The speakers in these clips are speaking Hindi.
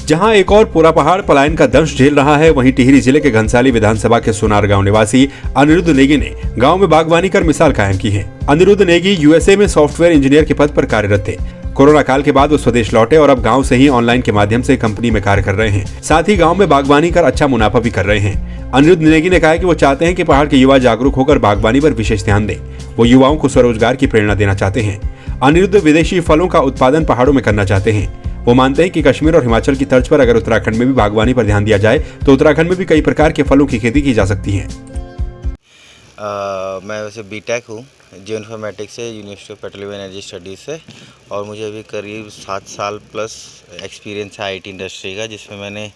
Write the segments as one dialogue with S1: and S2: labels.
S1: जहां एक और पूरा पहाड़ पलायन का दंश झेल रहा है, वहीं टिहरी जिले के घनसाली विधानसभा के सोनार गांव निवासी अनिरुद्ध नेगी ने गांव में बागवानी कर मिसाल कायम की है। अनिरुद्ध नेगी यूएसए में सॉफ्टवेयर इंजीनियर के पद पर कार्यरत थे। कोरोना काल के बाद वो स्वदेश लौटे और अब गांव से ही ऑनलाइन के माध्यम से कंपनी में कार्य कर रहे हैं। साथ ही गांव में बागवानी कर अच्छा मुनाफा भी कर रहे हैं। अनिरुद्ध नेगी ने कहा कि वो चाहते हैं कि पहाड़ के युवा जागरूक होकर बागवानी पर विशेष ध्यान दें। वो युवाओं को स्वरोजगार की प्रेरणा देना चाहते हैं। अनिरुद्ध विदेशी फलों का उत्पादन पहाड़ों में करना चाहते हैं। वो मानते हैं कि कश्मीर और हिमाचल की तर्ज पर अगर उत्तराखंड में भी बागवानी पर ध्यान दिया जाए तो उत्तराखंड में भी कई प्रकार के फलों की खेती की जा सकती है।
S2: मैं वैसे बीटेक हूँ जियो इन्फॉर्मेटिक्स से, university of petroleum energy studies से, और मुझे अभी करीब 7 साल प्लस एक्सपीरियंस है आईटी इंडस्ट्री का, जिसमें मैंने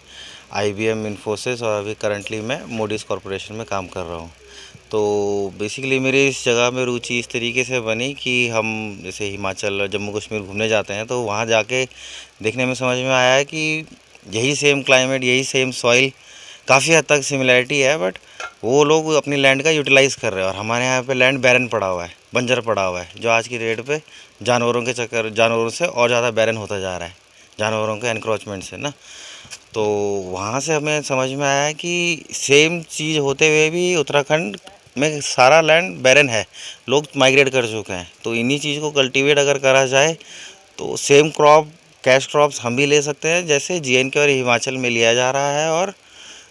S2: IBM, इन्फोसिस और अभी करंटली मैं मोडीज कॉरपोरेशन में काम कर रहा हूँ। तो बेसिकली मेरी इस जगह में रुचि इस तरीके से बनी कि हम जैसे हिमाचल और जम्मू कश्मीर घूमने जाते हैं तो वहाँ जाके देखने में समझ में आया है कि यही सेम क्लाइमेट, यही सेम सॉइल, काफ़ी हद तक सिमिलैरिटी है, बट वो लोग अपनी लैंड का यूटिलाइज़ कर रहे हैं और हमारे यहाँ पे लैंड बैरन पड़ा हुआ है, बंजर पड़ा हुआ है, जो आज की डेट पे जानवरों से और ज़्यादा बैरन होता जा रहा है, जानवरों के एनक्रोचमेंट से ना। तो वहाँ से हमें समझ में आया कि सेम चीज़ होते हुए भी उत्तराखंड में सारा लैंड बैरन है, लोग माइग्रेट कर चुके हैं। तो इन्हीं चीज़ को कल्टीवेट अगर करा जाए तो सेम क्रॉप, कैश क्रॉप्स हम भी ले सकते हैं जैसे JNK और हिमाचल में लिया जा रहा है, और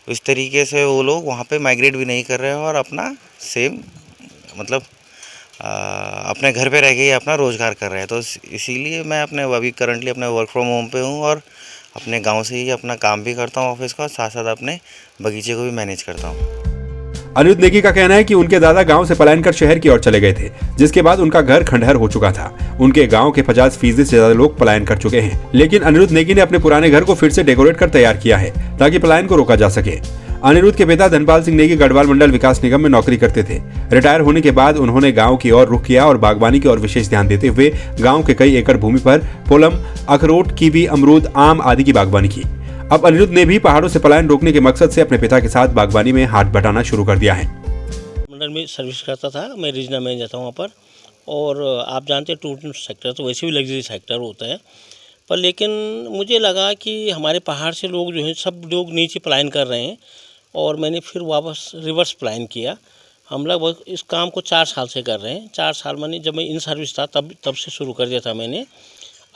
S2: इस तरीके से वो लोग वहाँ पे माइग्रेट भी नहीं कर रहे हैं और अपना सेम मतलब अपने घर पे रह के ही अपना रोज़गार कर रहे हैं। तो इसीलिए मैं अपने अभी करंटली अपने वर्क फ्रॉम होम पे हूँ और अपने गांव से ही अपना काम भी करता हूँ ऑफिस का, साथ साथ अपने बगीचे को भी मैनेज करता हूँ।
S1: अनिरुद्ध नेगी का कहना है कि उनके दादा गांव से पलायन कर शहर की ओर चले गए थे, जिसके बाद उनका घर खंडहर हो चुका था। उनके गांव के 50% से ज्यादा लोग पलायन कर चुके हैं, लेकिन अनिरुद्ध नेगी ने अपने पुराने घर को फिर से डेकोरेट कर तैयार किया है ताकि पलायन को रोका जा सके। अनिरुद्ध के पिता धनपाल सिंह नेगी गढ़वाल मंडल विकास निगम में नौकरी करते थे। रिटायर होने के बाद उन्होंने गाँव की ओर रुख किया और बागवानी की ओर विशेष ध्यान देते हुए गाँव के कई एकड़ भूमि पर पोलम, अखरोट, कीवी, अमरूद, आम आदि की बागवानी की। अब अनिरुद्ध ने भी पहाड़ों से पलायन रोकने के मकसद से अपने पिता के साथ बागवानी में हाथ बटाना शुरू कर दिया है।
S3: मंडल में सर्विस करता था, मैं रीजनल मैनेजर था वहाँ पर, और आप जानते हैं टूरिज्म सेक्टर तो वैसे भी लग्जरी सेक्टर होता है, पर लेकिन मुझे लगा कि हमारे पहाड़ से लोग जो हैं सब लोग नीचे पलायन कर रहे हैं, और मैंने फिर वापस रिवर्स पलायन किया। हम लोग इस काम को 4 साल से कर रहे हैं। 4 साल मैंने जब मैं इन सर्विस था तब से शुरू कर दिया था मैंने।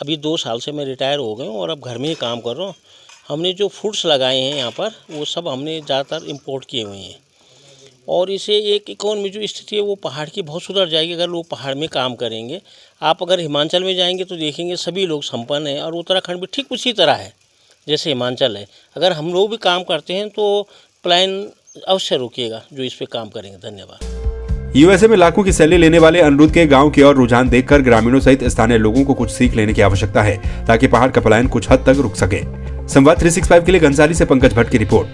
S3: अभी 2 साल से मैं रिटायर हो गया हूँ और अब घर में ही काम कर रहा हूँ। हमने जो फ्रूट्स लगाए हैं यहाँ पर वो सब हमने ज़्यादातर इम्पोर्ट किए हुए हैं, और इसे एक इकोनॉमी जो स्थिति है वो पहाड़ की बहुत सुधर जाएगी अगर लोग पहाड़ में काम करेंगे। आप अगर हिमाचल में जाएंगे तो देखेंगे सभी लोग संपन्न हैं, और उत्तराखंड भी ठीक उसी तरह है जैसे हिमाचल है। अगर हम लोग भी काम करते हैं तो प्लान अवश्य रुकेगा जो इस पे काम करेंगे। धन्यवाद।
S1: यूएसए में लाखों की सैलरी लेने वाले अनिरुद्ध के गांव की ओर रुझान देखकर ग्रामीणों सहित स्थानीय लोगों को कुछ सीख लेने की आवश्यकता है ताकि पहाड़ का पलायन कुछ हद तक रुक सके। संवाद 365 के लिए घनसाली से पंकज भट्ट की रिपोर्ट।